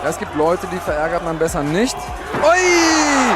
Es gibt Leute, die verärgert man besser nicht. Ui!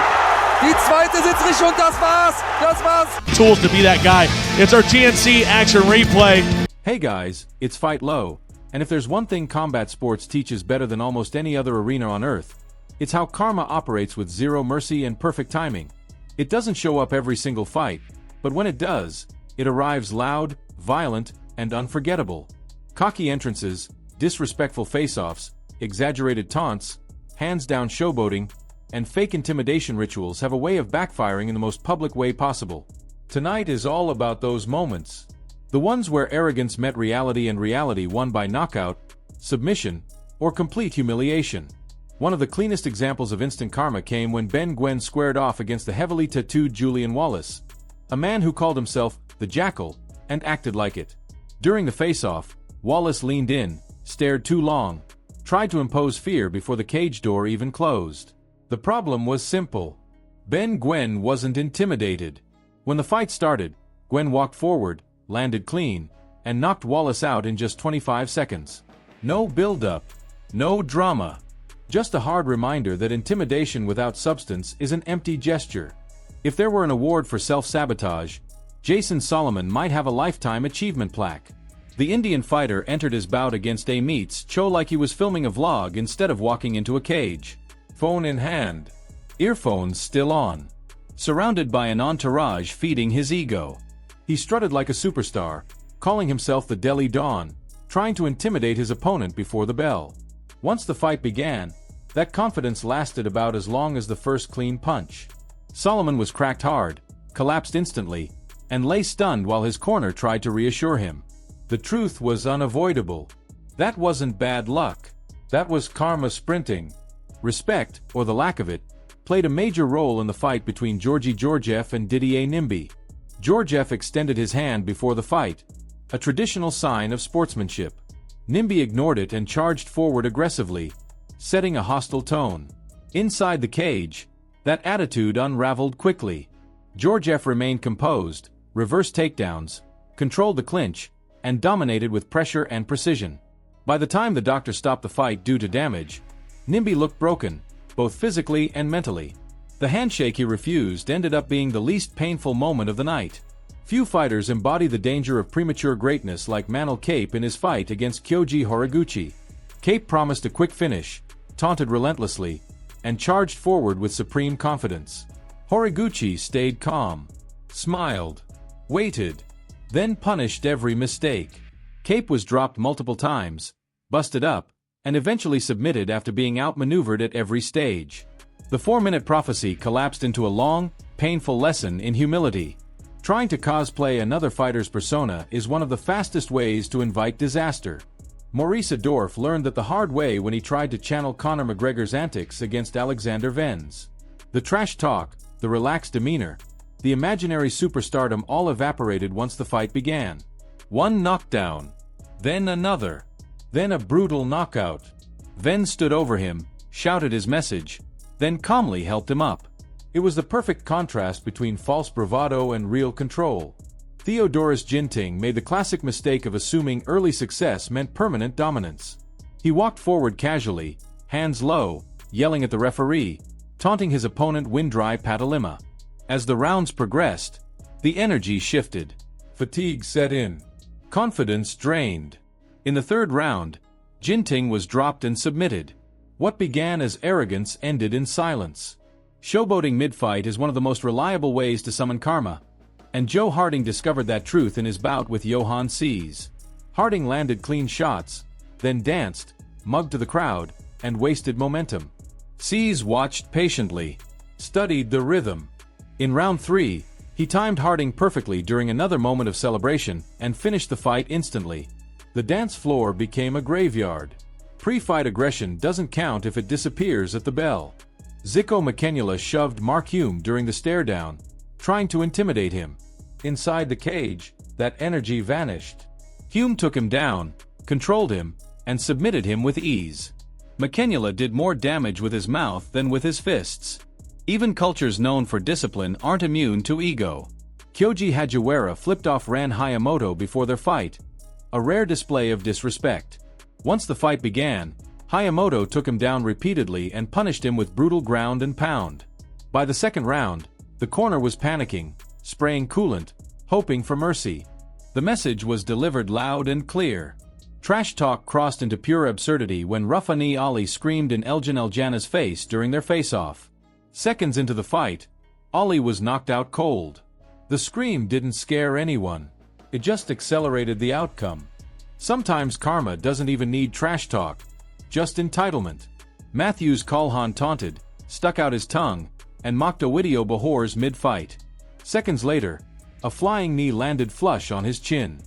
Die zweite Sitzrichtung, das war's! Das war's! Tools to be that guy. It's our TNC action replay. Hey guys, it's Fightlow. And if there's one thing combat sports teaches better than almost any other arena on earth, it's how karma operates with zero mercy and perfect timing. It doesn't show up every single fight, but when it does, it arrives loud, violent, and unforgettable. Cocky entrances, disrespectful face-offs, exaggerated taunts, hands-down showboating, and fake intimidation rituals have a way of backfiring in the most public way possible. Tonight is all about those moments. The ones where arrogance met reality and reality won by knockout, submission, or complete humiliation. One of the cleanest examples of instant karma came when Ben Guen squared off against the heavily tattooed Julian Wallace, a man who called himself the Jackal and acted like it. During the face-off, Wallace leaned in, stared too long, tried to impose fear before the cage door even closed. The problem was simple. Ben Guen wasn't intimidated. When the fight started, Guen walked forward, landed clean, and knocked Wallace out in just 25 seconds. No build-up, no drama. Just a hard reminder that intimidation without substance is an empty gesture. If there were an award for self-sabotage, Jason Solomon might have a lifetime achievement plaque. The Indian fighter entered his bout against Amit's Cho like he was filming a vlog instead of walking into a cage. Phone in hand. Earphones still on. Surrounded by an entourage feeding his ego. He strutted like a superstar, calling himself the Delhi Dawn, trying to intimidate his opponent before the bell. Once the fight began, that confidence lasted about as long as the first clean punch. Solomon was cracked hard, collapsed instantly, and lay stunned while his corner tried to reassure him. The truth was unavoidable. That wasn't bad luck. That was karma sprinting. Respect, or the lack of it, played a major role in the fight between Georgi Georgiev and Didier Nimby. Georgiev extended his hand before the fight, a traditional sign of sportsmanship. Nimby ignored it and charged forward aggressively, setting a hostile tone. Inside the cage, that attitude unraveled quickly. Georgiev remained composed, reversed takedowns, controlled the clinch, and dominated with pressure and precision. By the time the doctor stopped the fight due to damage, Nimby looked broken, both physically and mentally. The handshake he refused ended up being the least painful moment of the night. Few fighters embody the danger of premature greatness like Manel Kape in his fight against Kyoji Horiguchi. Kape promised a quick finish, taunted relentlessly, and charged forward with supreme confidence. Horiguchi stayed calm, smiled, waited, then punished every mistake. Kape was dropped multiple times, busted up, and eventually submitted after being outmaneuvered at every stage. The 4-minute prophecy collapsed into a long, painful lesson in humility. Trying to cosplay another fighter's persona is one of the fastest ways to invite disaster. Maurice Adorf learned that the hard way when he tried to channel Conor McGregor's antics against Alexander Venz. The trash talk, the relaxed demeanor, the imaginary superstardom all evaporated once the fight began. One knockdown, then another, then a brutal knockout. Venz stood over him, shouted his message, then calmly helped him up. It was the perfect contrast between false bravado and real control. Theodoros Ginting made the classic mistake of assuming early success meant permanent dominance. He walked forward casually, hands low, yelling at the referee, taunting his opponent Windry Patalima. As the rounds progressed, the energy shifted. Fatigue set in. Confidence drained. In the third round, Ginting was dropped and submitted. What began as arrogance ended in silence. Showboating mid-fight is one of the most reliable ways to summon karma, and Joe Harding discovered that truth in his bout with Johan Sees. Harding landed clean shots, then danced, mugged to the crowd, and wasted momentum. Sees watched patiently, studied the rhythm. In round 3, he timed Harding perfectly during another moment of celebration and finished the fight instantly. The dance floor became a graveyard. Pre-fight aggression doesn't count if it disappears at the bell. Zico Makenula shoved Mark Hume during the stare-down, trying to intimidate him. Inside the cage, that energy vanished. Hume took him down, controlled him, and submitted him with ease. Makenula did more damage with his mouth than with his fists. Even cultures known for discipline aren't immune to ego. Kyoji Hagiwara flipped off Ran Hayamoto before their fight, a rare display of disrespect. Once the fight began, Hayamoto took him down repeatedly and punished him with brutal ground and pound. By the second round, the corner was panicking, spraying coolant, hoping for mercy. The message was delivered loud and clear. Trash talk crossed into pure absurdity when Rafani Ali screamed in Elgin Eljana's face during their face-off. Seconds into the fight, Ali was knocked out cold. The scream didn't scare anyone. It just accelerated the outcome. Sometimes karma doesn't even need trash talk, just entitlement. Matthews Kalhan taunted, stuck out his tongue, and mocked Owidio Bahors mid-fight. Seconds later, a flying knee landed flush on his chin.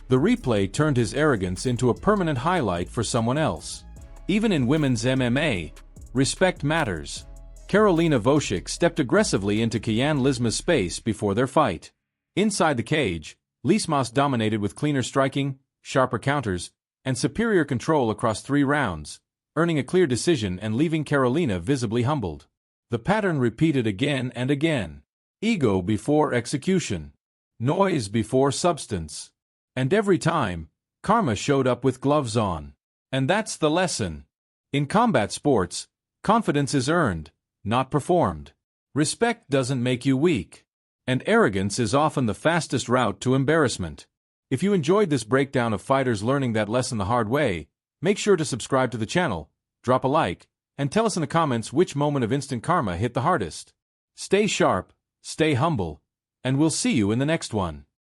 The replay turned his arrogance into a permanent highlight for someone else. Even in women's MMA, respect matters. Karolina Vosik stepped aggressively into Kian Lisma's space before their fight. Inside the cage, Lismas dominated with cleaner striking, sharper counters, and superior control across 3 rounds, earning a clear decision and leaving Karolina visibly humbled. The pattern repeated again and again. Ego before execution. Noise before substance. And every time, karma showed up with gloves on. And that's the lesson. In combat sports, confidence is earned, not performed. Respect doesn't make you weak. And arrogance is often the fastest route to embarrassment. If you enjoyed this breakdown of fighters learning that lesson the hard way, make sure to subscribe to the channel, drop a like, and tell us in the comments which moment of instant karma hit the hardest. Stay sharp, stay humble, and we'll see you in the next one.